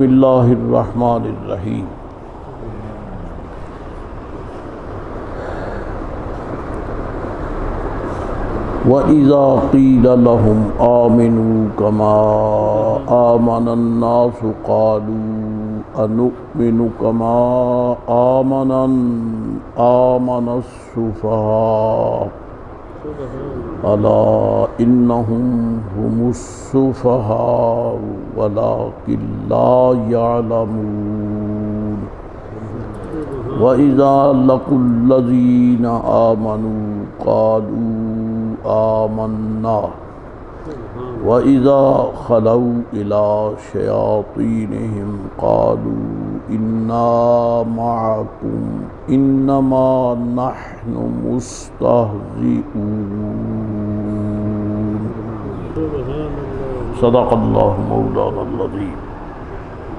بسم اللہ الرحمن الرحیم وَإِذَا قِيلَ لَهُمْ آمِنُوا كَمَا آمَنَ النَّاسُ قَالُوا أَنُؤْمِنُ كَمَا آمَنَ السُّفَهَاءُ أَلَا إِنَّهُمْ هُمُ السُّفَهَاءُ وَلَكِنْ لَا يَعْلَمُونَ وَإِذَا لَقُوا الَّذِينَ آمَنُوا قَالُوا آمَنَّا وَإِذَا خَلَوْا إِلَى شَيَاطِينِهِمْ قَالُوا إِنَّا مَعَكُمْ إِنَّمَا نَحْنُ مُسْتَهْزِئُونَ صدق اللہ مولانا العظیم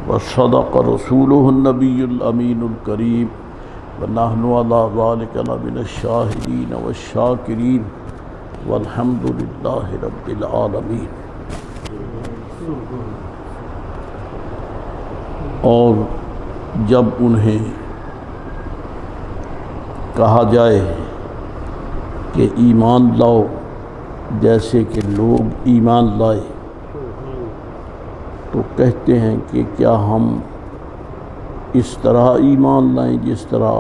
وصدق رسولہ النبی الامین الکریم ونحن علی ذلک لمن الشاہدین والشاکرین والحمد للہ رب العالمین۔ اور جب انہیں کہا جائے کہ ایمان لاؤ جیسے کہ لوگ ایمان لائے، تو کہتے ہیں کہ کیا ہم اس طرح ایمان لائیں جس طرح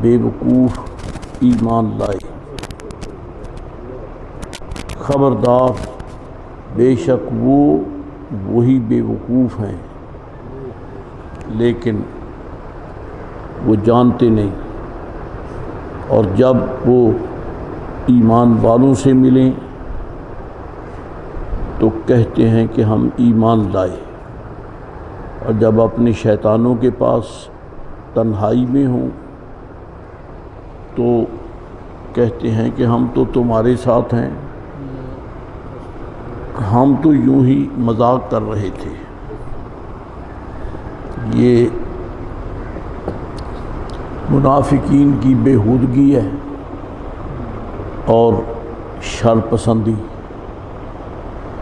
بے وقوف ایمان لائے؟ خبردار، بے شک وہی بے وقوف ہیں، لیکن وہ جانتے نہیں، اور جب وہ ایمان والوں سے ملیں تو کہتے ہیں کہ ہم ایمان لائے، اور جب اپنے شیطانوں کے پاس تنہائی میں ہوں تو کہتے ہیں کہ ہم تو تمہارے ساتھ ہیں، ہم تو یوں ہی مذاق کر رہے تھے۔ یہ منافقین کی بےہودگی ہے اور شر پسندی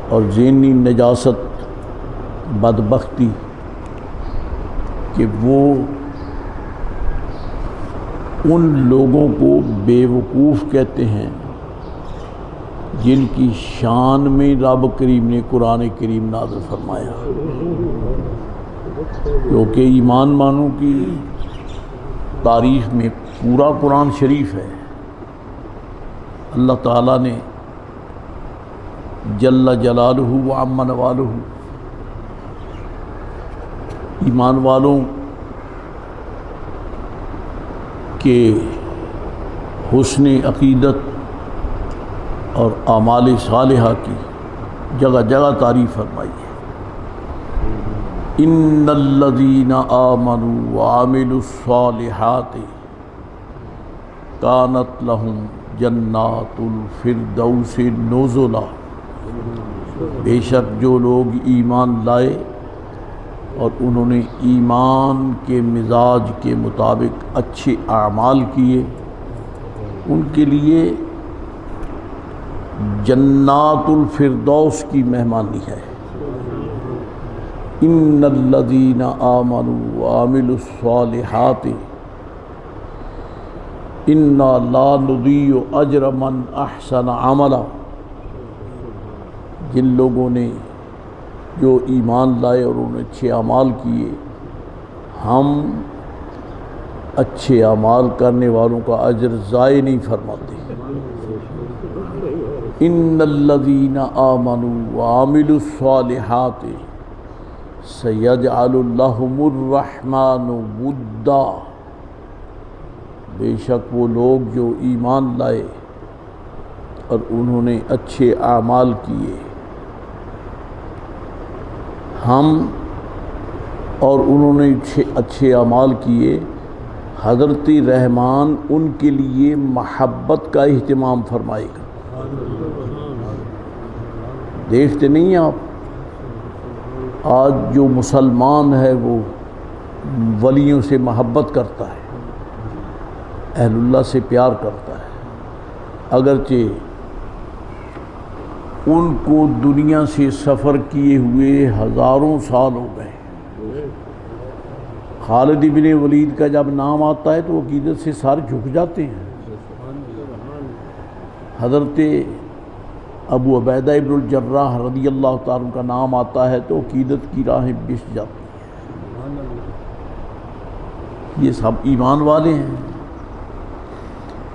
اور ذہنی نجاست، بدبختی کہ وہ ان لوگوں کو بے وقوف کہتے ہیں جن کی شان میں رب کریم نے قرآن کریم نازل فرمایا، کیونکہ ایمان مانوں کی تعریف میں پورا قرآن شریف ہے۔ اللہ تعالیٰ نے جل جلالہ و عم نوالہ ایمان والوں کے حسن عقیدت اور اعمال صالحہ کی جگہ جگہ تعریف فرمائی ہے۔ ان الذین آمنوا وعملوا الصالحات کانت لہم جنات الفردوس نزلا، بے شک جو لوگ ایمان لائے اور انہوں نے ایمان کے مزاج کے مطابق اچھے اعمال کیے، ان کے لیے جنات الفردوس کی مہمانی ہے۔ ان الذین آمنوا وعملوا الصالحات انا لا نضیع اجر من احسن عملا، جن لوگوں نے جو ایمان لائے اور انہوں نے اچھے اعمال کیے، ہم اچھے اعمال کرنے والوں کا اجر ضائع نہیں فرماتے۔ ان الذین آمنوا وعملوا الصالحات سیجعل لہم الرحمن ودا، بے شک وہ لوگ جو ایمان لائے اور انہوں نے اچھے اعمال کیے، ہم اور انہوں نے اچھے اعمال کیے، حضرت رحمان ان کے لیے محبت کا اہتمام فرمائے گا۔ دیکھتے نہیں آپ آج جو مسلمان ہے وہ ولیوں سے محبت کرتا ہے، اہل اللہ سے پیار کرتا ہے، اگرچہ ان کو دنیا سے سفر کیے ہوئے ہزاروں سال ہو گئے۔ خالد بن ولید کا جب نام آتا ہے تو عقیدت سے سر جھک جاتے ہیں۔ حضرت ابو عبیدہ ابن الجراح رضی اللہ تعالیٰ عنہ کا نام آتا ہے تو عقیدت کی راہیں بچھ جاتی ہیں۔ یہ سب ایمان والے ہیں،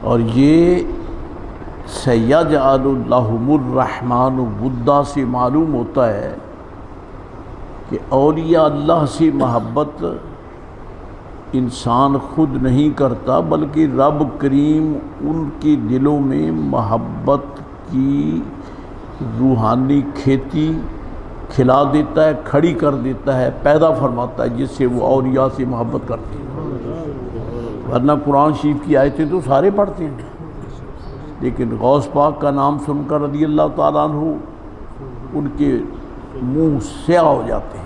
اور یہ سیجعل لہم الرحمن ودا سے معلوم ہوتا ہے کہ اولیاء اللہ سے محبت انسان خود نہیں کرتا، بلکہ رب کریم ان کے دلوں میں محبت کی روحانی کھیتی کھلا دیتا ہے، کھڑی کر دیتا ہے، پیدا فرماتا ہے، جس سے وہ اولیاء سے محبت کرتے ہیں۔ ورنہ قرآن شریف کی آیتیں تو سارے پڑھتے ہیں، لیکن غوث پاک کا نام سن کر رضی اللہ تعالیٰ عنہ ان کے منہ سیاہ ہو جاتے ہیں۔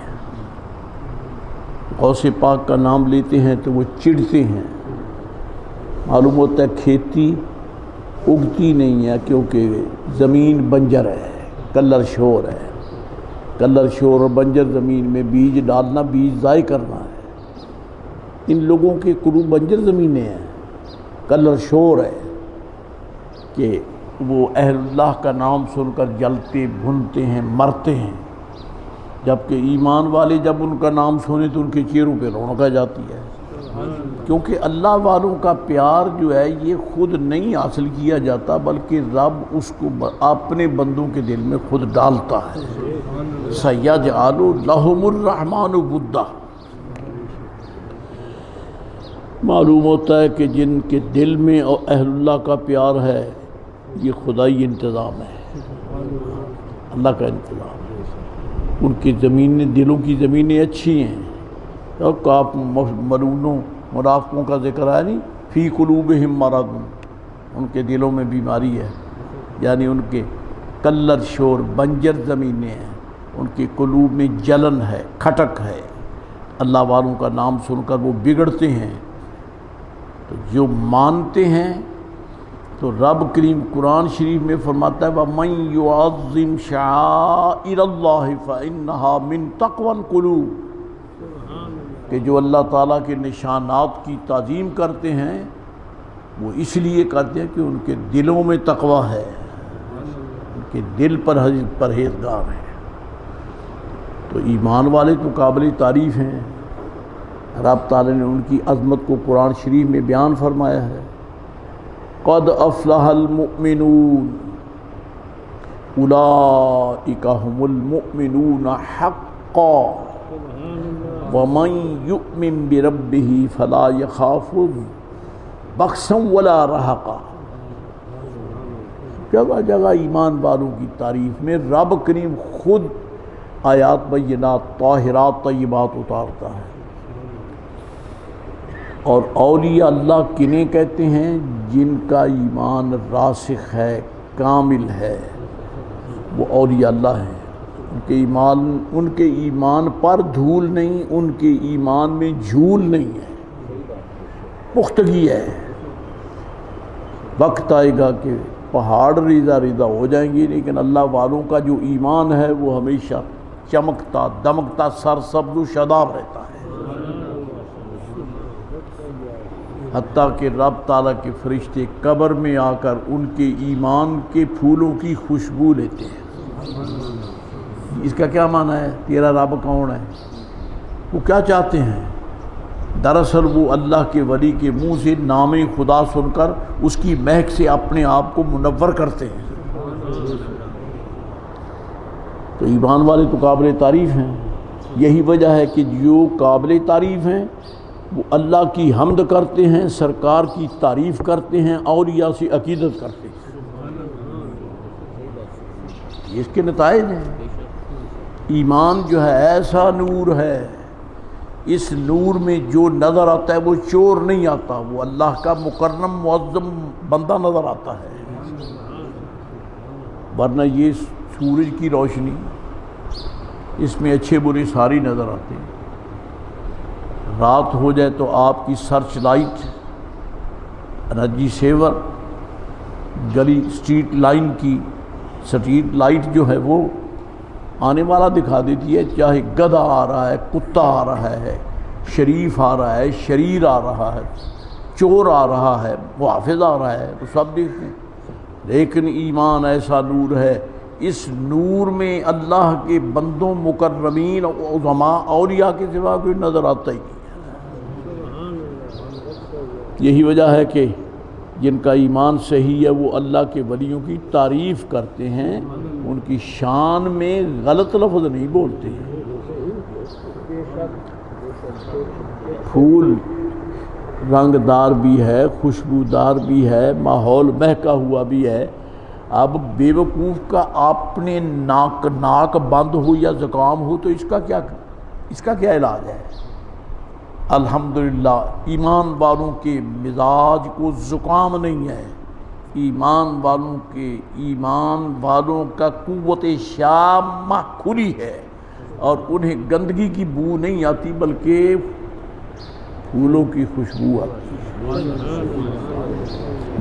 غوث پاک کا نام لیتے ہیں تو وہ چڑھتے ہیں۔ معلوم ہوتا ہے کھیتی اگتی نہیں ہے، کیونکہ زمین بنجر ہے، کلر شور ہے۔ کلر شور اور بنجر زمین میں بیج ڈالنا، بیج ضائع کرنا ہے۔ ان لوگوں کے قلوب بنجر زمینیں ہیں، کلر شور ہے کہ وہ اہل اللہ کا نام سن کر جلتے بھنتے ہیں، مرتے ہیں، جبکہ ایمان والے جب ان کا نام سنے تو ان کے چہروں پہ رونق آ جاتی ہے، کیونکہ اللہ والوں کا پیار جو ہے یہ خود نہیں حاصل کیا جاتا، بلکہ رب اس کو اپنے بندوں کے دل میں خود ڈالتا ہے۔ سیجعل لہم الرحمن ودا، معلوم ہوتا ہے کہ جن کے دل میں اہل اللہ کا پیار ہے یہ خدائی انتظام ہے، اللہ کا انتظام ہے۔ ان کی زمینیں، دلوں کی زمینیں اچھی ہیں۔ تو آپ ملونوں منافقوں کا ذکر ہے نہیں، فی قلوبہم مرض، ان کے دلوں میں بیماری ہے، یعنی ان کے کلر شور بنجر زمینیں ہیں، ان کے قلوب میں جلن ہے، کھٹک ہے۔ اللہ والوں کا نام سن کر وہ بگڑتے ہیں۔ تو جو مانتے ہیں تو رب کریم قرآن شریف میں فرماتا ہے وَمَن يُعَظِّمْ شَعَائِرَ اللَّهِ فَإِنَّهَا مِن تَقْوَى الْقُلُوبِ، کہ جو اللہ تعالیٰ کے نشانات کی تعظیم کرتے ہیں وہ اس لیے کرتے ہیں کہ ان کے دلوں میں تقویٰ ہے، ان کے دل پرہیزگار ہیں۔ تو ایمان والے تو قابل تعریف ہیں۔ رب تعالیٰ نے ان کی عظمت کو قرآن شریف میں بیان فرمایا ہے، قد افلح المؤمنون اولئک هم المؤمنون حقا ومن یؤمن بربہ فلا یخاف بخسا ولا رہقا۔ جگہ جگہ ایمان والوں کی تعریف میں رب کریم خود آیات بینات طاہرات طیبات اتارتا ہے۔ اور اولیاء اللہ کنہیں کہتے ہیں؟ جن کا ایمان راسخ ہے، کامل ہے، وہ اولیاء اللہ ہیں۔ ان کے ایمان پر دھول نہیں، ان کے ایمان میں جھول نہیں ہے، پختگی ہے۔ وقت آئے گا کہ پہاڑ ریزہ ریزہ ہو جائیں گے، لیکن اللہ والوں کا جو ایمان ہے وہ ہمیشہ چمکتا دمکتا سرسبز و شاداب رہتا ہے، حتیٰ کہ رب تعالیٰ کے فرشتے قبر میں آ کر ان کے ایمان کے پھولوں کی خوشبو لیتے ہیں۔ اس کا کیا معنی ہے؟ تیرا رب کون ہے؟ وہ کیا چاہتے ہیں؟ دراصل وہ اللہ کے ولی کے منہ سے نام خدا سن کر اس کی مہک سے اپنے آپ کو منور کرتے ہیں۔ تو ایمان والے تو قابل تعریف ہیں۔ یہی وجہ ہے کہ جو قابل تعریف ہیں وہ اللہ کی حمد کرتے ہیں، سرکار کی تعریف کرتے ہیں، اولیاء سے عقیدت کرتے ہیں۔ اس کے نتائج ہیں۔ ایمان جو ہے ایسا نور ہے، اس نور میں جو نظر آتا ہے وہ چور نہیں آتا، وہ اللہ کا مکرم معظم بندہ نظر آتا ہے۔ ورنہ یہ سورج کی روشنی، اس میں اچھے برے ساری نظر آتے ہیں۔ رات ہو جائے تو آپ کی سرچ لائٹ، انرجی سیور، گلی اسٹریٹ لائن کی سٹریٹ لائٹ جو ہے وہ آنے والا دکھا دیتی ہے، چاہے گدھا آ رہا ہے، کتا آ رہا ہے، شریف آ رہا ہے، شریر آ رہا ہے، چور آ رہا ہے، محافظ آ رہا ہے، تو سب دیکھتے ہیں۔ لیکن ایمان ایسا نور ہے، اس نور میں اللہ کے بندوں، مکرمین، عظماء، اولیاء کے سوا کوئی نظر آتا ہی نہیں۔ یہی وجہ ہے کہ جن کا ایمان صحیح ہے وہ اللہ کے ولیوں کی تعریف کرتے ہیں، ان کی شان میں غلط لفظ نہیں بولتے ہیں۔ پھول رنگ دار بھی ہے، خوشبودار بھی ہے، ماحول مہکا ہوا بھی ہے۔ اب بے وقوف کا اپنے ناک بند ہو یا زکام ہو تو اس کا کیا علاج ہے؟ الحمدللہ ایمان والوں کے مزاج کو زکام نہیں ہے، ایمان والوں کا قوت شامہ کھلی ہے، اور انہیں گندگی کی بو نہیں آتی بلکہ پھولوں کی خوشبو آتی ہے۔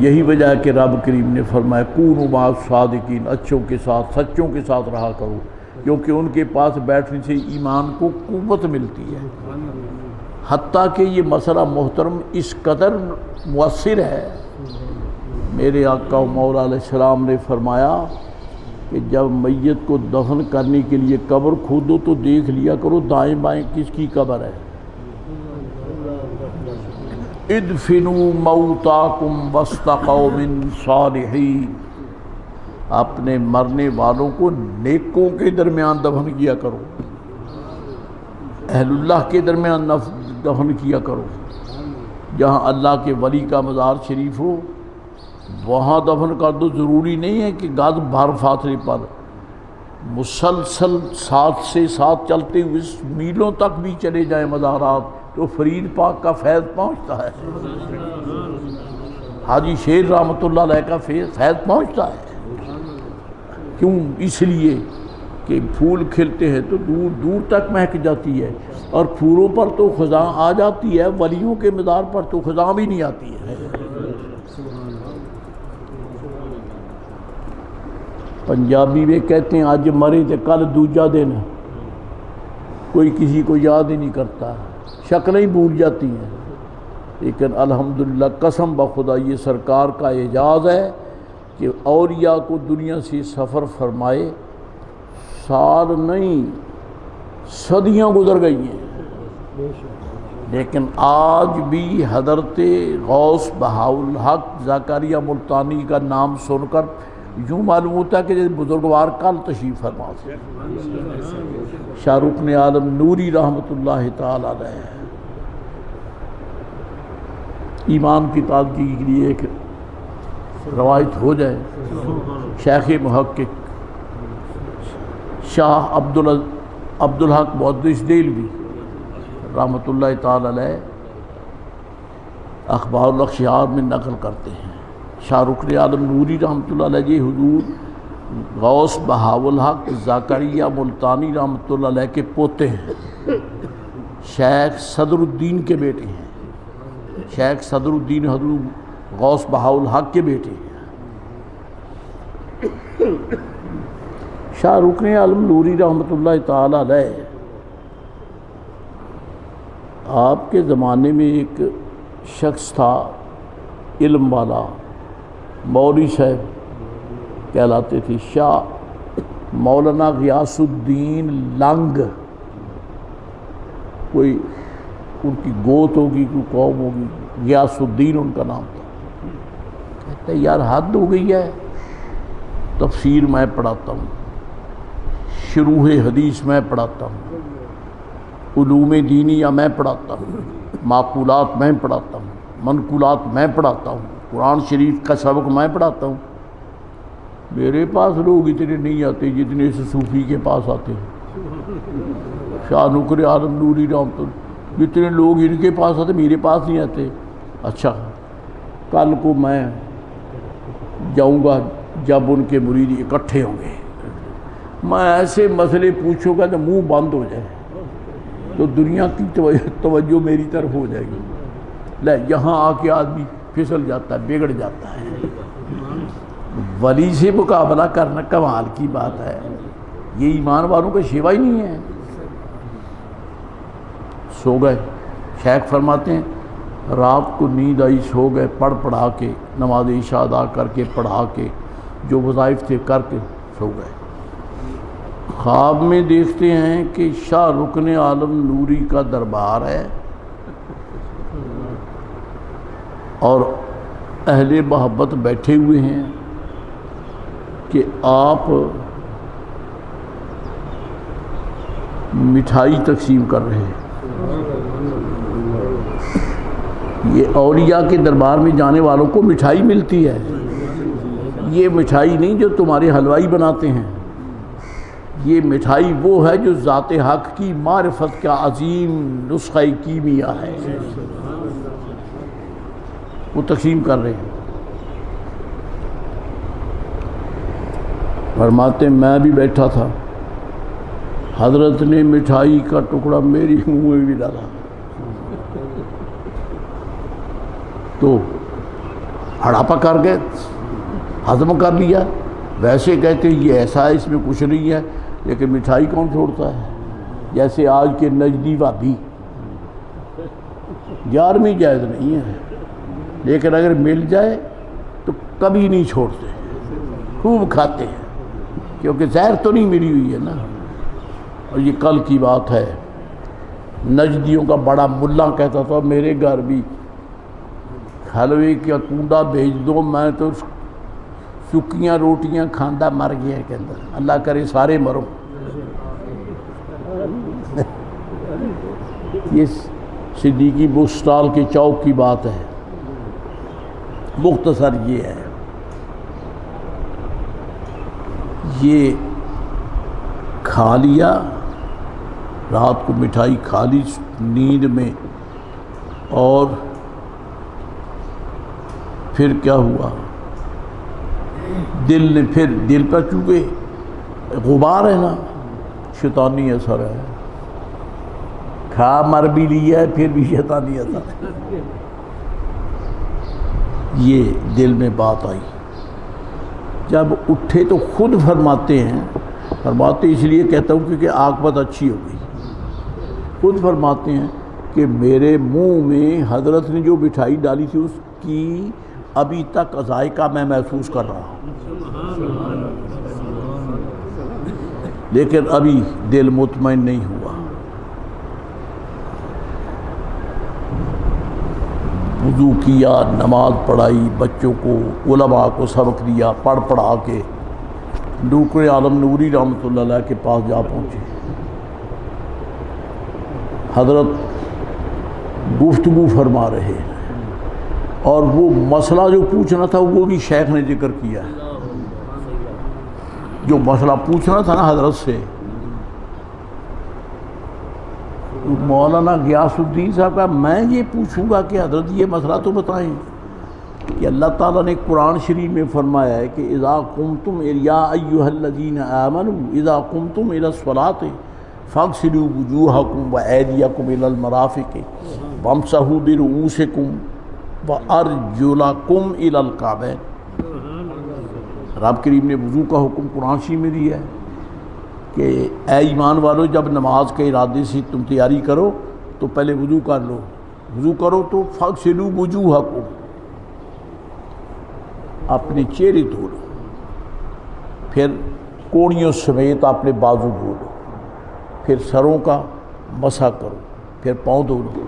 یہی وجہ ہے کہ رب کریم نے فرمایا کونوا مع الصادقین، اچھوں کے ساتھ، سچوں کے ساتھ رہا کرو، کیونکہ ان کے پاس بیٹھنے سے ایمان کو قوت ملتی ہے۔ حتیٰ کہ یہ مسئلہ محترم اس قدر مؤثر ہے، میرے آقا و مولا علیہ السلام نے فرمایا کہ جب میت کو دفن کرنے کے لیے قبر کھودو تو دیکھ لیا کرو دائیں بائیں کس کی قبر ہے۔ ادفنوا موتاکم وسط قوم صالحین، اپنے مرنے والوں کو نیکوں کے درمیان دفن کیا کرو، اہل اللہ کے درمیان دفن کیا کرو۔ جہاں اللہ کے ولی کا مزار شریف ہو وہاں دفن کر دو، ضروری نہیں ہے کہ گز بھر فاصلے پر، مسلسل ساتھ سے ساتھ چلتے ہوئے میلوں تک بھی چلے جائیں مزارات تو فرید پاک کا فیض پہنچتا ہے، حاجی شیر رحمۃ اللہ علیہ کا فیض پہنچتا ہے۔ کیوں؟ اس لیے کہ پھول کھلتے ہیں تو دور دور تک مہک جاتی ہے، اور پھولوں پر تو خزاں آ جاتی ہے، ولیوں کے مزار پر تو خزاں بھی نہیں آتی ہے۔ پنجابی میں کہتے ہیں آج مرے تھے کل دوجا دن، کوئی کسی کو یاد ہی نہیں کرتا، شکلیں بھول جاتی ہیں۔ لیکن الحمدللہ قسم بخدا یہ سرکار کا اعجاز ہے کہ اولیاء کو دنیا سے سفر فرمائے، سال نہیں صدیاں گزر گئی ہیں، لیکن آج بھی حضرت غوث بہاءالحق زکریا ملتانی کا نام سن کر یوں معلوم ہوتا ہے کہ جیسے بزرگوار کل تشریف فرما تھے۔ شاہ رکن عالم نوری رحمۃ اللہ تعالی علیہ ایمان کی تازگی کے لیے ایک روایت ہو جائے، شیخ محقق شاہ عبدالحق محدث دہلوی رحمۃ اللہ تعالی علیہ اخبار الاخشار میں نقل کرتے ہیں، شاہ رکن عالم نوری رحمۃ اللہ علیہ جی حضور غوث بہاءالحق زکریا ملتانی رحمۃ اللہ علیہ کے پوتے ہیں، شیخ صدر الدین کے بیٹے ہیں، شیخ صدر الدین حضور غوث بہاءالحق کے بیٹے ہیں۔ شاہ رکن عالم نوری رحمۃ اللہ تعالی علیہ آپ کے زمانے میں ایک شخص تھا علم والا، مولوی صاحب کہلاتے تھے، شاہ مولانا غیاث الدین لنگ، کوئی ان کی گوت ہوگی، کوئی قوم ہوگی، غیاث الدین ان کا نام تھا۔ کہتے ہیں یار حد ہو گئی ہے، تفسیر میں پڑھاتا ہوں، شروح حدیث میں پڑھاتا ہوں، علوم دینیہ میں پڑھاتا ہوں، معقولات میں پڑھاتا ہوں، منقولات میں پڑھاتا ہوں، قرآن شریف کا سبق میں پڑھاتا ہوں، میرے پاس لوگ اتنے نہیں آتے جتنے اس صوفی کے پاس آتے ہیں۔ شاہ رکن عالم نوری رحمۃ اللہ جتنے لوگ ان کے پاس آتے میرے پاس نہیں آتے۔ اچھا کل کو میں جاؤں گا جب ان کے مرید اکٹھے ہوں گے، میں ایسے مسئلے پوچھوں گا تو منہ بند ہو جائے تو دنیا کی توجہ میری طرف ہو جائے گی۔ لے یہاں آ کے آدمی پھسل جاتا ہے، بگڑ جاتا ہے۔ ولی سے مقابلہ کرنا کمال کی بات ہے، یہ ایمان والوں کا شیوا ہی نہیں ہے۔ سو گئے، شیخ فرماتے ہیں رات کو نیند آئی، سو گئے، پڑھا کے نماز عشاء ادا کر کے پڑھا کے جو وظائف تھے کر کے سو گئے۔ خواب میں دیکھتے ہیں کہ شاہ رکن عالم نوری کا دربار ہے اور اہل محبت بیٹھے ہوئے ہیں کہ آپ مٹھائی تقسیم کر رہے ہیں۔ یہ اولیاء کے دربار میں جانے والوں کو مٹھائی ملتی ہے، یہ مٹھائی نہیں جو تمہارے حلوائی بناتے ہیں، یہ مٹھائی وہ ہے جو ذات حق کی معرفت کا عظیم نسخہ کیمیا ہے، وہ تقسیم کر رہے ہیں۔ فرماتے میں بھی بیٹھا تھا، حضرت نے مٹھائی کا ٹکڑا میری منہ میں بھی ڈالا تو ہڑاپا کر گئے، ہضم کر لیا۔ ویسے کہتے یہ ایسا ہے، اس میں کچھ نہیں ہے، لیکن مٹھائی کون چھوڑتا ہے؟ جیسے آج کے نجدی وہابی، 11ویں جائز نہیں ہے لیکن اگر مل جائے تو کبھی نہیں چھوڑتے، خوب کھاتے ہیں کیونکہ زہر تو نہیں ملی ہوئی ہے نا۔ اور یہ کل کی بات ہے، نجدیوں کا بڑا ملا کہتا تھا میرے گھر بھی حلوے کا کنڈا بھیج دو، میں تو سکیاں روٹیاں کھاندہ مر گیا کے اندر، اللہ کرے سارے مرو۔ یہ صدیقی بک سٹال کے چوک کی بات ہے، مختصر یہ ہے۔ یہ کھا لیا، رات کو مٹھائی کھا لی نیند میں، اور پھر کیا ہوا؟ دل نے پھر دل پر چونکہ غبار ہے نا، شیطانی اثر ہے، کھا مر بھی لیا ہے پھر بھی شیطانی اثر ہے، یہ دل میں بات آئی۔ جب اٹھے تو خود فرماتے ہیں، فرماتے اس لیے کہتا ہوں کیونکہ عاقبت اچھی ہو گئی، خود فرماتے ہیں کہ میرے منہ میں حضرت نے جو مٹھائی ڈالی تھی اس کی ابھی تک ذائقہ میں محسوس کر رہا ہوں، لیکن ابھی دل مطمئن نہیں ہوا۔ وضو کیا، نماز پڑھائی، بچوں کو علماء کو سبق دیا، پڑھا کے ڈوکر عالم نوری رحمۃ اللہ علیہ کے پاس جا پہنچے۔ حضرت گفتگو فرما رہے ہیں اور وہ مسئلہ جو پوچھنا تھا وہ بھی شیخ نے ذکر کیا ہے، جو مسئلہ پوچھنا تھا نا حضرت سے، مولانا غیاث الدین صاحب کا میں یہ پوچھوں گا کہ حضرت یہ مسئلہ تو بتائیں کہ اللہ تعالیٰ نے قرآن شریف میں فرمایا ہے کہ اذا قمتم یا ایھا الذین آمنوا اذا قمتم الی الصلاۃ فاغسلوا وجوہکم وایدیکم الی المرافق وامسحوا برؤوسکم وارجلکم الی الکعبین۔ رب کریم نے وضو کا حکم قرآن شریف میں دیا ہے کہ اے ایمان والو جب نماز کے ارادے سے تم تیاری کرو تو پہلے وضو کر لو، وضو کرو تو فاغسلوا وجوہکم، اپنے چہرے دھو لو، پھر کوڑیوں سمیت اپنے بازو دھو لو، پھر سروں کا مسح کرو، پھر پاؤں دھو لو۔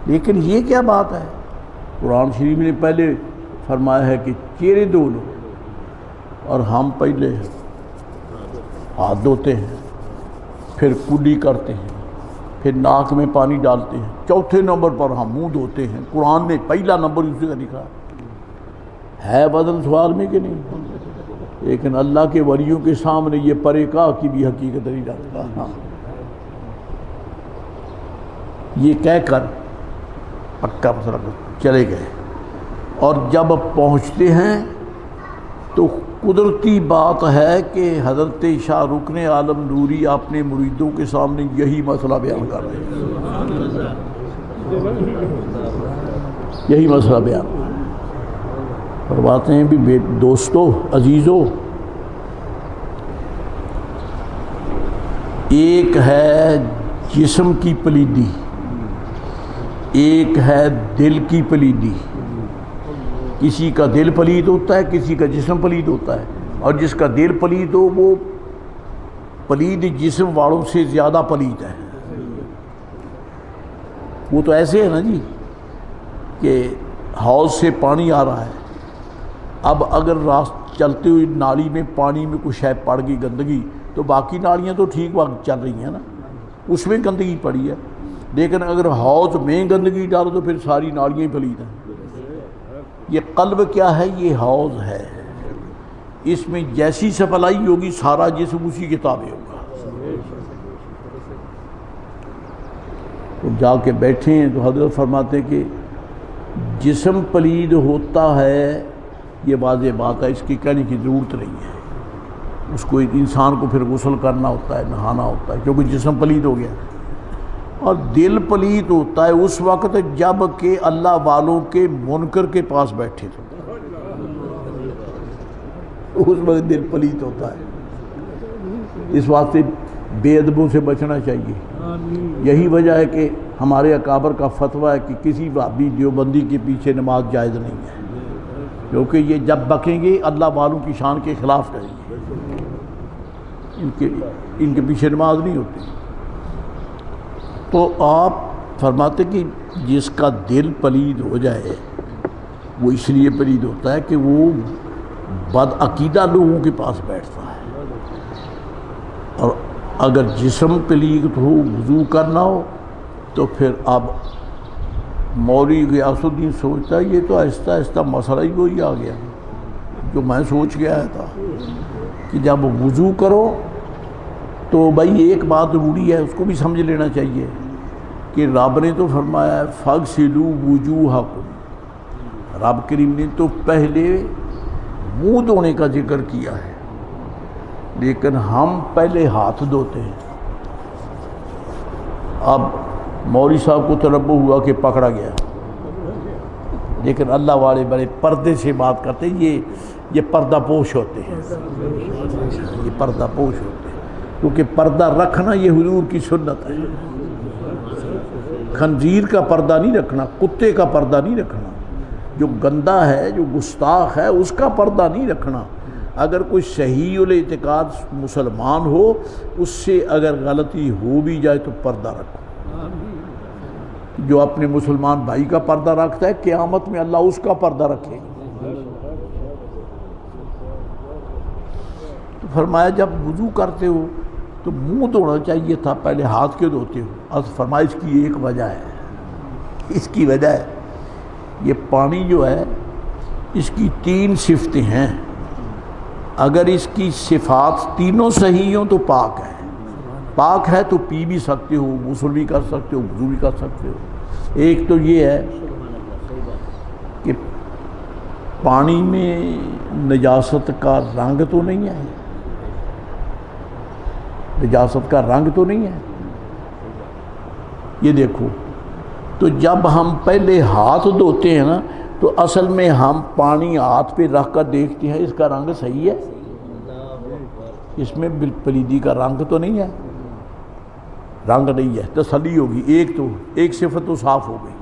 لیکن یہ کیا بات ہے؟ قرآن شریف نے پہلے فرمایا ہے کہ چہرے دھو لو، اور ہم پہلے ہاتھ دھوتے ہیں، پھر کلی کرتے ہیں، پھر ناک میں پانی ڈالتے ہیں، چوتھے نمبر پر ہم منہ دھوتے ہیں۔ قرآن نے پہلا نمبر اسی کا لکھا ہے بدل سوال میں کہ نہیں؟ لیکن اللہ کے ولیوں کے سامنے یہ پرے کا کی بھی حقیقت نہیں رکھتا۔ یہ کہہ کر پکا مسئلہ چلے گئے، اور جب پہنچتے ہیں تو قدرتی بات ہے کہ حضرت شاہ رکن عالم نوری اپنے مریدوں کے سامنے یہی مسئلہ بیان کر رہے ہیں، یہی مسئلہ بیان۔ فرماتے ہیں بھی دوستو عزیزو، ایک ہے جسم کی پلیدی، ایک ہے دل کی پلیدی۔ کسی کا دل پلید ہوتا ہے، کسی کا جسم پلید ہوتا ہے، اور جس کا دل پلید ہو وہ پلید جسم والوں سے زیادہ پلید ہے۔ وہ تو ایسے ہے نا جی کہ حوض سے پانی آ رہا ہے، اب اگر چلتے ہوئے نالی میں پانی میں کچھ شے پڑ گئی گندگی، تو باقی نالیاں تو ٹھیک وقت چل رہی ہیں نا، اس میں گندگی پڑی ہے، لیکن اگر حوض میں گندگی ڈالو تو پھر ساری نالیاں ہی پلید ہیں۔ یہ قلب کیا ہے؟ یہ حوض ہے، اس میں جیسی سپلائی ہوگی سارا جسم اسی کے تابع ہوگا۔ تو جا کے بیٹھے ہیں تو حضرت فرماتے ہیں کہ جسم پلید ہوتا ہے، یہ واضح بات ہے، اس کی کہنے کی ضرورت نہیں ہے۔ اس کو انسان کو پھر غسل کرنا ہوتا ہے، نہانا ہوتا ہے، کیونکہ جسم پلید ہو گیا۔ اور دل پلید ہوتا ہے اس وقت جب کہ اللہ والوں کے منکر کے پاس بیٹھے تھے، اس وقت دل پلید ہوتا ہے۔ اس واسطے بے ادبوں سے بچنا چاہیے۔ یہی وجہ ہے کہ ہمارے اکابر کا فتویٰ ہے کہ کسی وہابی دیوبندی کے پیچھے نماز جائز نہیں ہے، کیونکہ یہ جب بکیں گے اللہ والوں کی شان کے خلاف کریں گے، ان کے پیچھے نماز نہیں ہوتی۔ تو آپ فرماتے کہ جس کا دل پلید ہو جائے وہ اس لیے پلید ہوتا ہے کہ وہ بدعقیدہ لوگوں کے پاس بیٹھتا ہے، اور اگر جسم پلید ہو، وضو کرنا ہو، تو پھر اب مولوی غیاث الدین سوچتا ہے یہ تو آہستہ آہستہ مسئلہ ہی وہی آ گیا جو میں سوچ کے آیا تھا کہ جب وضو کرو تو بھائی ایک بات ضروری ہے، اس کو بھی سمجھ لینا چاہیے کہ رب نے تو فرمایا ہے فَاغْسِلُوا وُجُوهَكُمْ، رب کریم نے تو پہلے منہ دھونے کا ذکر کیا ہے، لیکن ہم پہلے ہاتھ دھوتے ہیں۔ اب مولوی صاحب کو تنبہ ہوا کہ پکڑا گیا، لیکن اللہ والے بڑے پردے سے بات کرتے ہیں، یہ پردہ پوش ہوتے ہیں، یہ پردہ پوش ہوتے ہیں، کیونکہ پردہ رکھنا یہ حضور کی سنت ہے۔ خنزیر کا پردہ نہیں رکھنا، کتے کا پردہ نہیں رکھنا، جو گندا ہے، جو گستاخ ہے، اس کا پردہ نہیں رکھنا۔ اگر کوئی صحیح الاعتقاد مسلمان ہو، اس سے اگر غلطی ہو بھی جائے تو پردہ رکھو۔ جو اپنے مسلمان بھائی کا پردہ رکھتا ہے، قیامت میں اللہ اس کا پردہ رکھے گا۔ تو فرمایا جب وضو کرتے ہو تو منہ دھونا چاہیے تھا، پہلے ہاتھ کیوں دھوتے ہو؟ فرمایا اس کی ایک وجہ ہے، اس کی وجہ ہے یہ پانی جو ہے اس کی 3 صفتیں ہیں، اگر اس کی صفات تینوں صحیح ہوں تو پاک ہے، پاک ہے تو پی بھی سکتے ہو، غسل بھی کر سکتے ہو، وضو بھی کر سکتے ہو۔ ایک تو یہ ہے کہ پانی میں نجاست کا رنگ تو نہیں ہے، نجاست کا رنگ تو نہیں ہے، یہ دیکھو۔ تو جب ہم پہلے ہاتھ دھوتے ہیں نا تو اصل میں ہم پانی ہاتھ پہ رکھ کر دیکھتے ہیں اس کا رنگ صحیح ہے، اس میں پلیدی کا رنگ تو نہیں ہے، رنگ نہیں ہے، تسلی ہوگی۔ ایک صفت تو صاف ہو گئی۔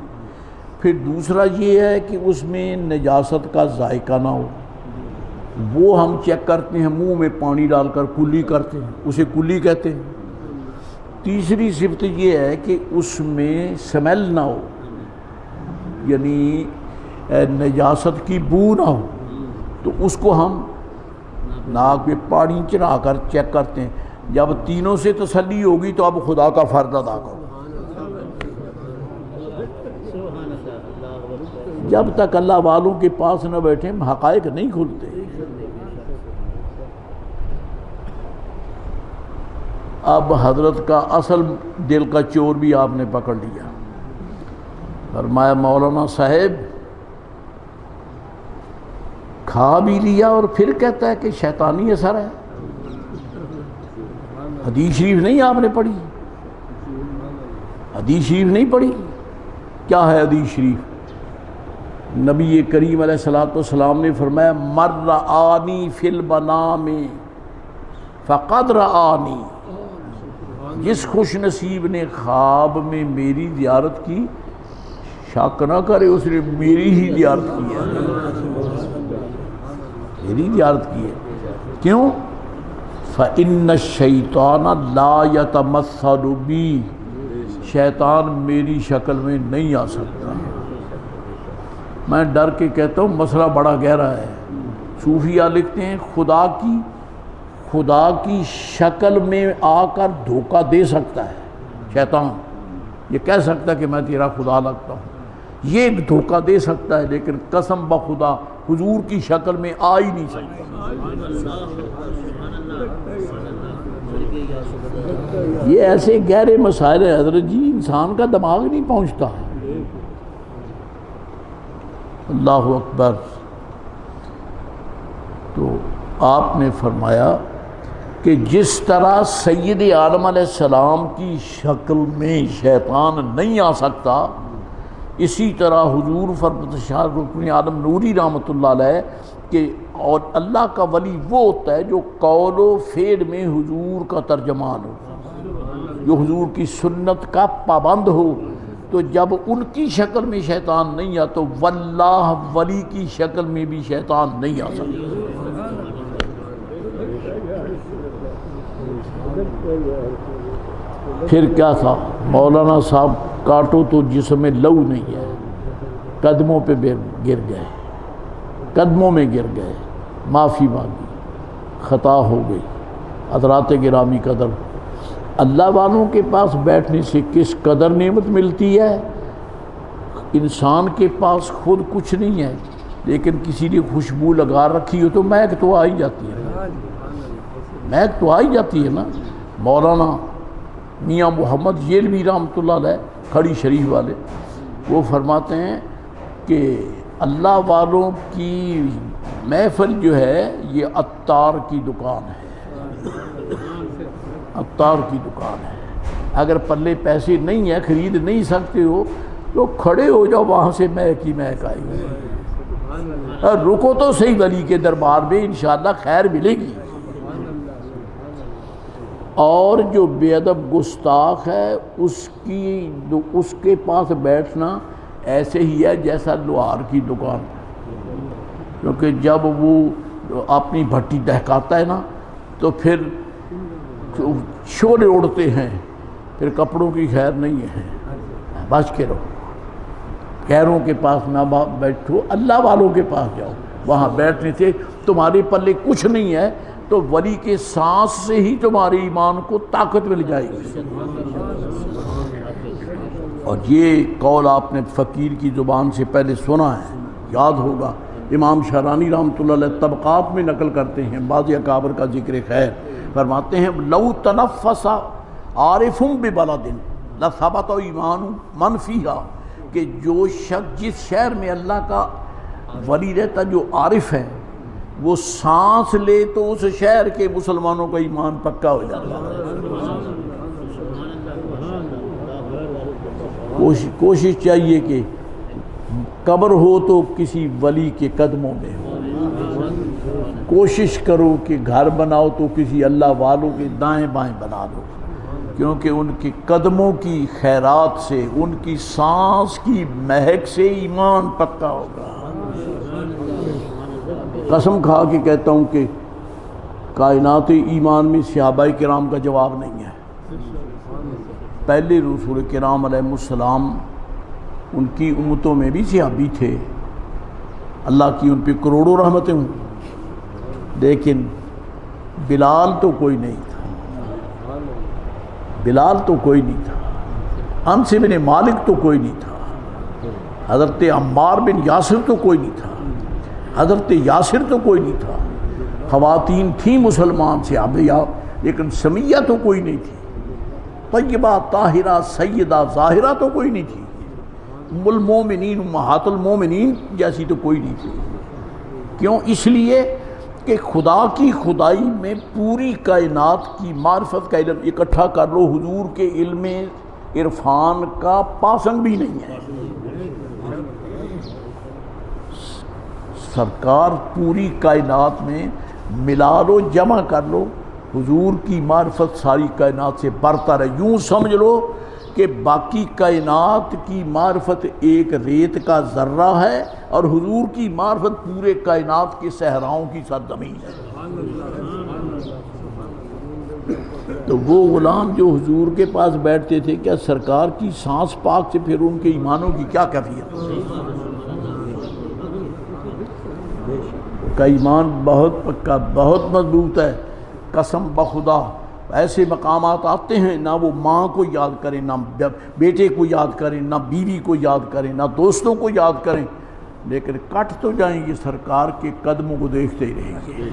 پھر دوسرا یہ ہے کہ اس میں نجاست کا ذائقہ نہ ہو، وہ ہم چیک کرتے ہیں، منہ میں پانی ڈال کر کلی کرتے ہیں، اسے کلی کہتے ہیں۔ تیسری صفت یہ ہے کہ اس میں سمیل نہ ہو، یعنی نجاست کی بو نہ ہو، تو اس کو ہم ناک میں پانی چڑھا کر چیک کرتے ہیں۔ جب تینوں سے تسلی ہوگی تو اب خدا کا فرض ادا کرو۔ جب تک اللہ والوں کے پاس نہ بیٹھیں حقائق نہیں کھلتے۔ اب حضرت کا اصل دل کا چور بھی آپ نے پکڑ لیا۔ فرمایا مولانا صاحب کھا بھی لیا اور پھر کہتا ہے کہ شیطانی اثر ہے۔ حدیث شریف نہیں آپ نے پڑھی؟ حدیث شریف نہیں پڑھی؟ کیا ہے حدیث شریف؟ نبی کریم علیہ الصلوۃ والسلام نے فرمایا مر رآنی فی المنام فقد رآنی، جس خوش نصیب نے خواب میں میری زیارت کی شک نہ کرے اس نے میری ہی زیارت کی ہے، میری زیارت کی ہے۔ کیوں؟ فإن الشیطان لا یتمثل بی، شیطان میری شکل میں نہیں آ سکتا۔ میں ڈر کے کہتا ہوں مسئلہ بڑا گہرا ہے۔ صوفیہ لکھتے ہیں خدا کی شکل میں آ کر دھوکہ دے سکتا ہے شیطان، یہ کہہ سکتا ہے کہ میں تیرا خدا لگتا ہوں، یہ دھوکہ دے سکتا ہے، لیکن قسم بخدا حضور کی شکل میں آ ہی نہیں سکتا۔ یہ ایسے گہرے مسائل ہیں حضرت جی، انسان کا دماغ نہیں پہنچتا۔ اللہ اکبر۔ تو آپ نے فرمایا کہ جس طرح سید عالم علیہ السلام کی شکل میں شیطان نہیں آ سکتا، اسی طرح حضور فرماتے شاہ رکن عالم نوری رحمۃ اللہ علیہ کہ اور اللہ کا ولی وہ ہوتا ہے جو قول و فعل میں حضور کا ترجمان ہو، جو حضور کی سنت کا پابند ہو۔ تو جب ان کی شکل میں شیطان نہیں آ تو واللہ ولی کی شکل میں بھی شیطان نہیں آ سکتا۔ پھر کیا تھا؟ مولانا صاحب کاٹو تو جسم میں لہو نہیں ہے، قدموں پہ گر گئے، قدموں میں گر گئے، معافی مانگی، خطا ہو گئی۔ حضرات گرامی قدر، اللہ والوں کے پاس بیٹھنے سے کس قدر نعمت ملتی ہے۔ انسان کے پاس خود کچھ نہیں ہے، لیکن کسی نے خوشبو لگا رکھی ہو تو مہک تو آ ہی جاتی ہے، مہک تو آ ہی جاتی ہے نا۔ مولانا میاں محمد یلوی رحمۃ اللہ علیہ کھڑی شریف والے، وہ فرماتے ہیں کہ اللہ والوں کی محفل جو ہے یہ عطار کی دکان ہے، عطار کی دکان ہے۔ اگر پلے پیسے نہیں ہیں، خرید نہیں سکتے ہو تو کھڑے ہو جاؤ، وہاں سے مہک ہی مہک آئے گی۔ رکو تو صحیح ولی کے دربار میں، انشاءاللہ خیر ملے گی۔ اور جو بے ادب گستاخ ہے اس کے پاس بیٹھنا ایسے ہی ہے جیسا لوہار کی دکان، کیونکہ جب وہ اپنی بھٹی دہکاتا ہے نا تو پھر شعلے اڑتے ہیں، پھر کپڑوں کی خیر نہیں ہے، بچ کے رہو۔ غیروں کے پاس نہ بیٹھو، اللہ والوں کے پاس جاؤ، وہاں بیٹھنے سے تمہارے پلے کچھ نہیں ہے تو ولی کے سانس سے ہی تمہارے ایمان کو طاقت مل جائے گی۔ اور یہ قول آپ نے فقیر کی زبان سے پہلے سنا ہے، یاد ہوگا، امام شارانی رحمۃ اللہ علیہ طبقات میں نقل کرتے ہیں، بعض اکابر کا ذکر خیر فرماتے ہیں لو تنفس عارف ببلد لثبت ایمان من فیہا، کہ جو شخص جس شہر میں اللہ کا ولی رہتا جو عارف ہے، وہ سانس لے تو اس شہر کے مسلمانوں کا ایمان پکا ہو جاتا ہے۔ کوشش چاہیے کہ قبر ہو تو کسی ولی کے قدموں میں ہو، کوشش کرو کہ گھر بناؤ تو کسی اللہ والوں کے دائیں بائیں بنا دو، کیونکہ ان کے قدموں کی خیرات سے، ان کی سانس کی مہک سے ایمان پکا ہوگا۔ قسم کھا کے کہتا ہوں کہ کائنات ایمان میں صحابہ کرام کا جواب نہیں ہے۔ پہلے رسول کرام علیہ السلام ان کی امتوں میں بھی صحابی تھے، اللہ کی ان پہ کروڑوں رحمتیں ہوں، لیکن بلال تو کوئی نہیں تھا، بلال تو کوئی نہیں تھا، انس بن مالک تو کوئی نہیں تھا، حضرت عمار بن یاسر تو کوئی نہیں تھا، حضرت یاسر تو کوئی نہیں تھا، خواتین تھیں مسلمان صحابیہ، لیکن سمیہ تو کوئی نہیں تھی، طیبہ طاہرہ سیدہ ظاہرہ تو کوئی نہیں تھی، ام المومنین امہات المومنین جیسی تو کوئی نہیں تھی۔ کیوں؟ اس لیے کہ خدا کی خدائی میں پوری کائنات کی معرفت کا علم اکٹھا کر لو، حضور کے علم عرفان کا پاسنگ بھی نہیں ہے۔ سرکار پوری کائنات میں ملا لو، جمع کر لو، حضور کی معرفت ساری کائنات سے برتر ہے۔ یوں سمجھ لو کہ باقی کائنات کی معرفت ایک ریت کا ذرہ ہے اور حضور کی معرفت پورے کائنات کے صحراؤں کی سرزمین ہے۔ تو وہ غلام جو حضور کے پاس بیٹھتے تھے، کیا سرکار کی سانس پاک سے پھر ان کے ایمانوں کی کیا کیفیت؟ کا ایمان بہت پکا، بہت مضبوط ہے۔ قسم بخدا ایسے مقامات آتے ہیں، نہ وہ ماں کو یاد کریں، نہ بیٹے کو یاد کریں، نہ بیوی کو یاد کریں، نہ دوستوں کو یاد کریں، لیکن کٹ تو جائیں گے، سرکار کے قدموں کو دیکھتے ہی رہیں گے،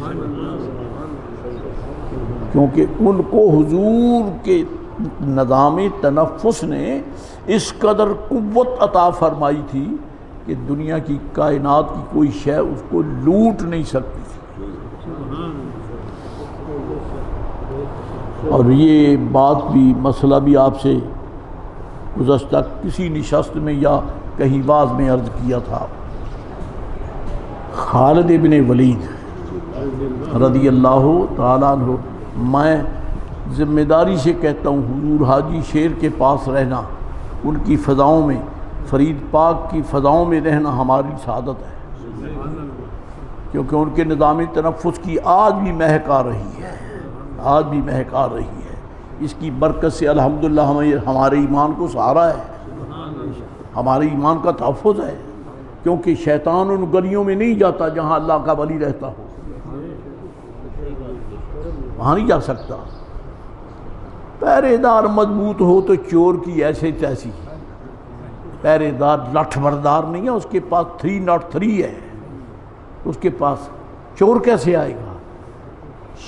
کیونکہ ان کو حضور کے نظام تنفس نے اس قدر قوت عطا فرمائی تھی کہ دنیا کی کائنات کی کوئی شے اس کو لوٹ نہیں سکتی تھی۔ اور یہ بات بھی، مسئلہ بھی آپ سے گزشتہ کسی نشست میں یا کہیں واز میں عرض کیا تھا۔ خالد ابن ولید رضی اللہ تعالیٰ عنہ، میں ذمہ داری سے کہتا ہوں، حضور حاجی شیر کے پاس رہنا، ان کی فضاؤں میں، فرید پاک کی فضاؤں میں رہنا ہماری سعادت ہے، کیونکہ ان کے نظام تنفس کی آج بھی مہک آ رہی ہے، آج بھی مہک آ رہی ہے۔ اس کی برکت سے الحمدللہ ہمارے ایمان کو سہارا ہے، ہمارے ایمان کا تحفظ ہے، کیونکہ شیطان ان گلیوں میں نہیں جاتا جہاں اللہ کا ولی رہتا ہو، وہاں نہیں جا سکتا۔ پہرے دار مضبوط ہو تو چور کی ایسے تیسی، پہرے دار لٹھ بردار نہیں ہے، اس کے پاس 303 ہے، اس کے پاس چور کیسے آئے گا؟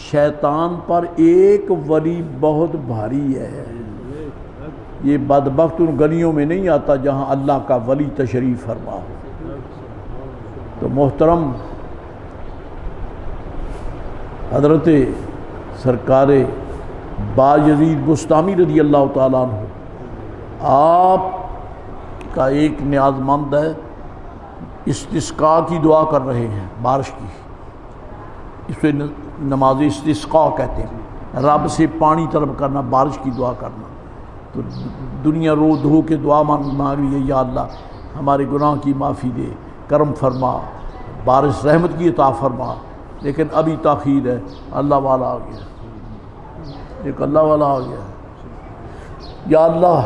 شیطان پر ایک ولی بہت بھاری ہے، یہ بدبخت ان گلیوں میں نہیں آتا جہاں اللہ کا ولی تشریف فرما ہو۔ تو محترم حضرت سرکار بایزید بسطامی رضی اللہ تعالیٰ عنہ آپ کا ایک نیاز مند ہے، استسقاء کی دعا کر رہے ہیں، بارش کی، اس پہ نماز استسقاء کہتے ہیں، رب سے پانی طلب کرنا، بارش کی دعا کرنا۔ تو دنیا رو دھو کے دعا مانگ رہی ہے، یا اللہ ہمارے گناہ کی معافی دے، کرم فرما، بارش رحمت کی عطا فرما، لیکن ابھی تاخیر ہے، اللہ والا آ گیا، ایک اللہ والا آ گیا، یا اللہ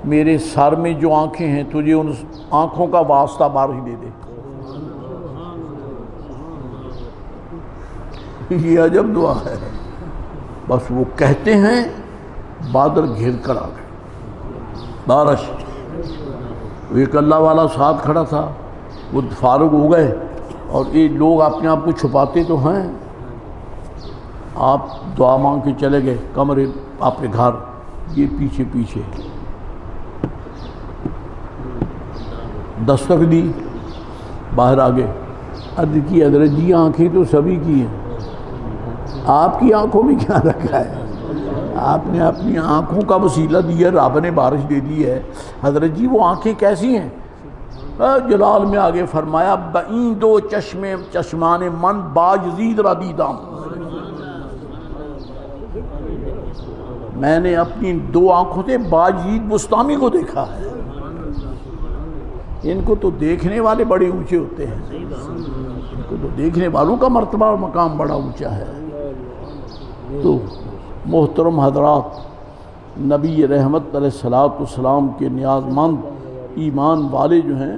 میرے سر میں جو آنکھیں ہیں تجھے ان آنکھوں کا واسطہ بارش دے دے۔ یہ عجب دعا ہے، بس وہ کہتے ہیں بادل گھر کر آ گئے، بارش۔ ایک اللہ والا ساتھ کھڑا تھا، وہ فارغ ہو گئے، اور یہ لوگ اپنے آپ کو چھپاتے تو ہیں، آپ دعا مانگ کے چلے گئے کمرے آپ کے گھر، یہ پیچھے پیچھے دستک دی، باہر آگے عرض کی، حضرت جی آنکھیں تو سبھی کی ہیں، آپ کی آنکھوں میں کیا رکھا ہے؟ آپ نے اپنی آنکھوں کا وسیلہ دیا، رب نے بارش دے دی ہے، حضرت جی وہ آنکھیں کیسی ہیں؟ جلال میں آگے فرمایا، بئیں دو چشمان من بایزید را دیدم، میں نے اپنی دو آنکھوں سے بایزید بسطامی کو دیکھا ہے۔ ان کو تو دیکھنے والے بڑے اونچے ہوتے ہیں، ان کو تو دیکھنے والوں کا مرتبہ اور مقام بڑا اونچا ہے۔ تو محترم حضرات، نبی رحمت علیہ السلام کے نیاز مند ایمان والے جو ہیں،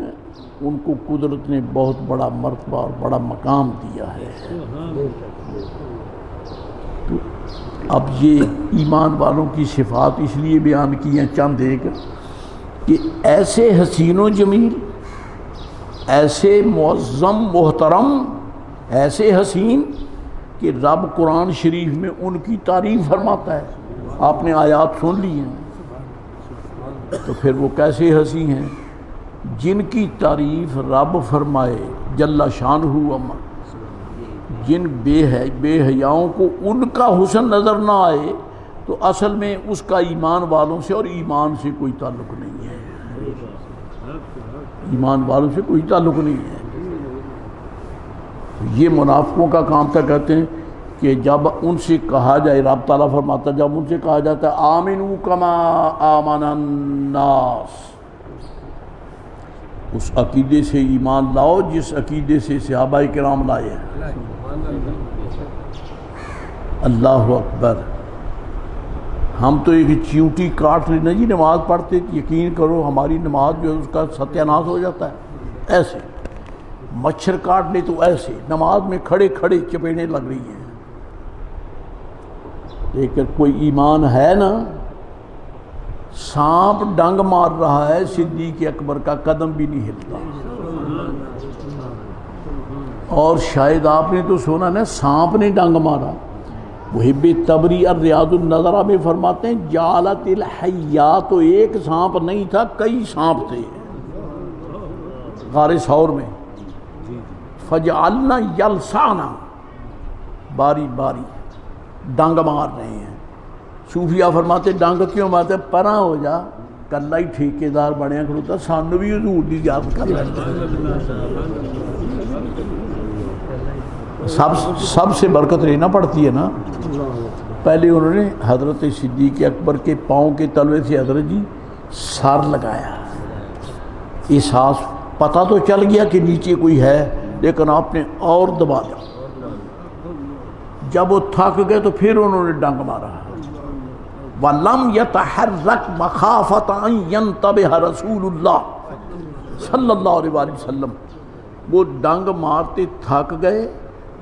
ان کو قدرت نے بہت بڑا مرتبہ اور بڑا مقام دیا ہے۔ تو اب یہ ایمان والوں کی صفات اس لیے بیان کی ہیں چند ایک، کہ ایسے حسین و جمیل، ایسے معظم محترم، ایسے حسین کہ رب قرآن شریف میں ان کی تعریف فرماتا ہے، آپ نے آیات سن لی ہیں، تو پھر وہ کیسے حسین ہیں جن کی تعریف رب فرمائے جل شانہ، جن بے حیاؤں کو ان کا حسن نظر نہ آئے تو اصل میں اس کا ایمان والوں سے اور ایمان سے کوئی تعلق نہیں ہے، ایمان والوں سے کوئی تعلق نہیں ہے۔ یہ منافقوں کا کام تھا. کہتے ہیں کہ جب ان سے کہا جائے، رب تعالیٰ فرماتا ہے جب ان سے کہا جاتا ہے آمنو کما آمن الناس، اس عقیدے سے ایمان لاؤ جس عقیدے سے صحابہ کرام لائے ہیں. اللہ اکبر. ہم تو ایک چیونٹی کاٹ لینا جی نماز پڑھتے، یقین کرو ہماری نماز جو ہے اس کا ستیہ ناش ہو جاتا ہے. ایسے مچھر کاٹ لے تو ایسے نماز میں کھڑے کھڑے چپیڑیں لگ رہی ہیں. لیکن کوئی ایمان ہے نا. سانپ ڈنگ مار رہا ہے، صدیق اکبر کا قدم بھی نہیں ہلتا. اور شاید آپ نے تو سنا نا سانپ نے ڈنگ مارا. محب تبری الریاض النظرہ میں فرماتے ہیں جعلت الحیات، تو ایک سانپ نہیں تھا کئی سانپ تھے غار ثور میں. فجعلنا یلسعنا، باری باری ڈنگ مار رہے ہیں. صوفیہ فرماتے ڈنگ کیوں مارتے؟ پرا ہو جا کلا ہی ٹھیکیدار بنیا کھڑوتا، سانو بھی حضور دی یاد کر لیتے. سب سے برکت لینا پڑتی ہے نا. پہلے انہوں نے حضرت صدیق اکبر کے پاؤں کے تلوے سے حضرت جی سر لگایا. احساس پتہ تو چل گیا کہ نیچے کوئی ہے، لیکن آپ نے اور دبا دیا. جب وہ تھک گئے تو پھر انہوں نے ڈنگ مارا. وَلَمْ يَتَحَرَّكْ مَخَافَةَ أَن يَنْتَبِهَ رسول اللہ صلی اللہ علیہ وآلہ وسلم. وہ ڈنگ مارتے تھک گئے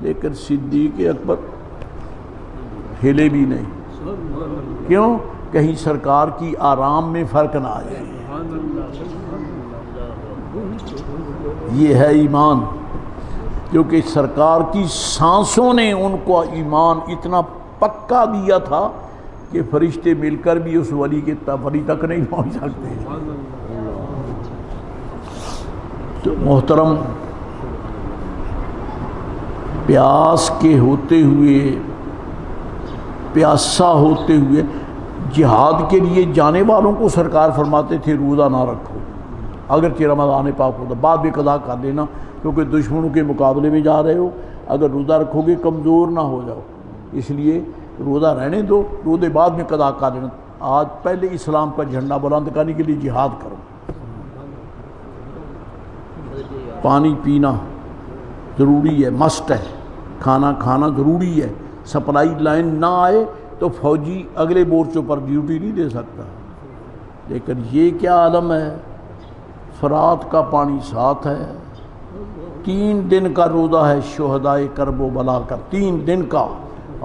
لیکن صدیق اکبر ہلے بھی نہیں. کیوں؟ کہیں سرکار کی آرام میں فرق نہ آ جائے. یہ ہے ایمان، کیونکہ سرکار کی سانسوں نے ان کو ایمان اتنا پکا دیا تھا کہ فرشتے مل کر بھی اس ولی کے تفری تک نہیں پہنچ سکتے. تو محترم، پیاس کے ہوتے ہوئے، پیاسا ہوتے ہوئے جہاد کے لیے جانے والوں کو سرکار فرماتے تھے روزہ نہ رکھو، اگرچہ رمضان پاک ہوتا بعد میں قضا کر لینا، کیونکہ دشمنوں کے مقابلے میں جا رہے ہو. اگر روزہ رکھو گے کمزور نہ ہو جاؤ، اس لیے روزہ رہنے دو، روزے بعد میں قضا کر لینا. آج پہلے اسلام کا جھنڈا بلند کرنے کے لیے جہاد کرو. پانی پینا ضروری ہے، مسٹ ہے. کھانا کھانا ضروری ہے. سپلائی لائن نہ آئے تو فوجی اگلے مورچوں پر ڈیوٹی نہیں دے سکتا. لیکن یہ کیا عالم ہے، فرات کا پانی ساتھ ہے. 3 دن کا روزہ ہے شہدائے کرب و بلا کا، 3 دن کا.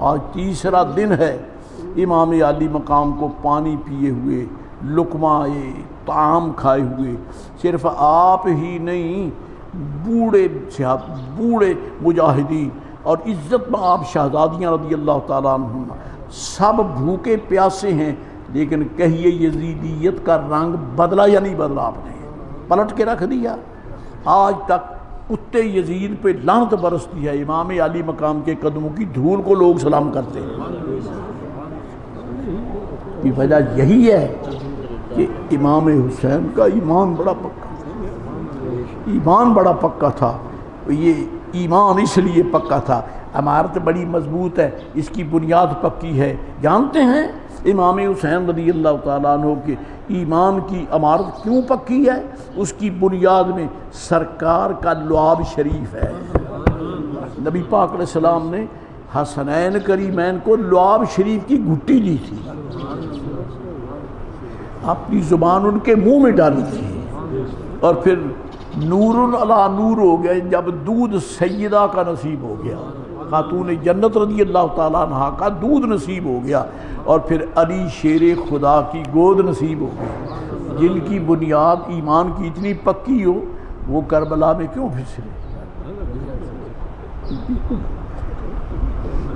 آج تیسرا دن ہے. امام عالی مقام کو پانی پیے ہوئے، لقمہ طعام کھائے ہوئے. صرف آپ ہی نہیں، بوڑھے مجاہدین اور عزت میں آپ شہزادیاں رضی اللہ تعالیٰ عنہ سب بھوکے پیاسے ہیں. لیکن کہیے یزیدیت کا رنگ بدلا یا نہیں بدلا؟ آپ نے پلٹ کے رکھ دیا. آج تک کتے یزید پہ لعنت برستی ہے. امام علی مقام کے قدموں کی دھول کو لوگ سلام کرتے ہیں. کی وجہ یہی ہے کہ امام حسین کا ایمان بڑا پکا تھا. یہ ایمان اس لیے پکا تھا، عمارت بڑی مضبوط ہے، اس کی بنیاد پکی ہے. جانتے ہیں امام حسین رضی اللہ تعالیٰ عنہ کے ایمان کی عمارت کیوں پکی ہے؟ اس کی بنیاد میں سرکار کا لعاب شریف ہے. نبی پاک علیہ السلام نے حسنین کریمین کو لعاب شریف کی گھٹی دی تھی، اپنی زبان ان کے منہ میں ڈالی تھی، اور پھر نور علی نور ہو گئے جب دودھ سیدہ کا نصیب ہو گیا. خاتون جنت رضی اللہ تعالیٰ عنہ کا دودھ نصیب ہو گیا، اور پھر علی شیر خدا کی گود نصیب ہو گئی. جن کی بنیاد ایمان کی اتنی پکی ہو وہ کربلا میں کیوں پھسلے؟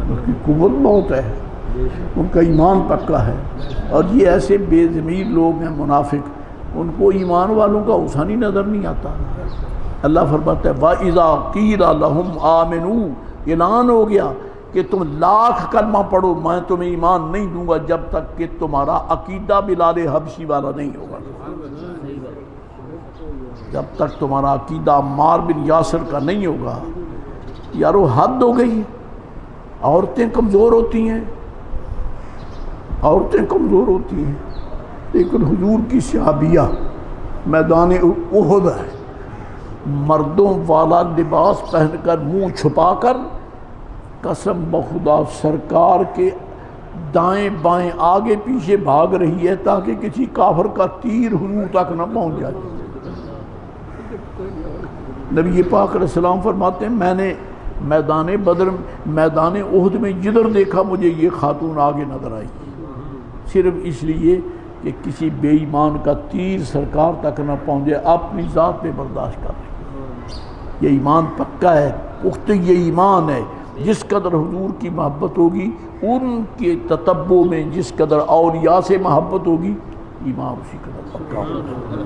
ان کی قوت بہت ہے، ان کا ایمان پکا ہے. اور یہ ایسے بے ضمیر لوگ ہیں منافق، ان کو ایمان والوں کا حسن ہی نظر نہیں آتا. اللہ فرماتا ہے وَإِذَا قِيلَ لَهُمْ آمِنُوا، اعلان ہو گیا کہ تم لاکھ کلمہ پڑھو میں تمہیں ایمان نہیں دوں گا جب تک کہ تمہارا عقیدہ بلال حبشی والا نہیں ہوگا. جب تک تمہارا عقیدہ عمار بن یاسر کا نہیں ہوگا یارو حد ہو گئی، عورتیں کمزور ہوتی ہیں، عورتیں کمزور ہوتی ہیں، لیکن حضور کی صحابیہ میدان احد ہے، مردوں والا لباس پہن کر منہ چھپا کر قسم بخدا سرکار کے دائیں بائیں آگے پیچھے بھاگ رہی ہے تاکہ کسی کافر کا تیر حضور تک نہ پہنچ جائے۔ نبی پاک علیہ السلام فرماتے ہیں میں نے میدان بدر میدان احد میں جدھر دیکھا مجھے یہ خاتون آگے نظر آئی، صرف اس لیے کہ کسی بے ایمان کا تیر سرکار تک نہ پہنچے، اپنی ذات پہ برداشت کر لیں۔ یہ ایمان پکا ہے، پختہ یہ ایمان ہے۔ جس قدر حضور کی محبت ہوگی، ان کے تتبع میں جس قدر اولیاء سے محبت ہوگی، ایمان اسی قدر پکا ہوگا۔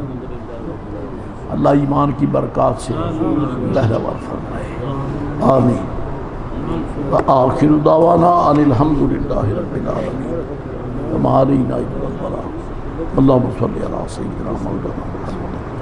اللہ ایمان کی برکات سے بہرور فرمائے، آمین۔ وآخر دعوانا ان الحمد للہ رب العالمین۔ ہماری نائب البراء اللہم صلی علی سیدنا مولانا محمد۔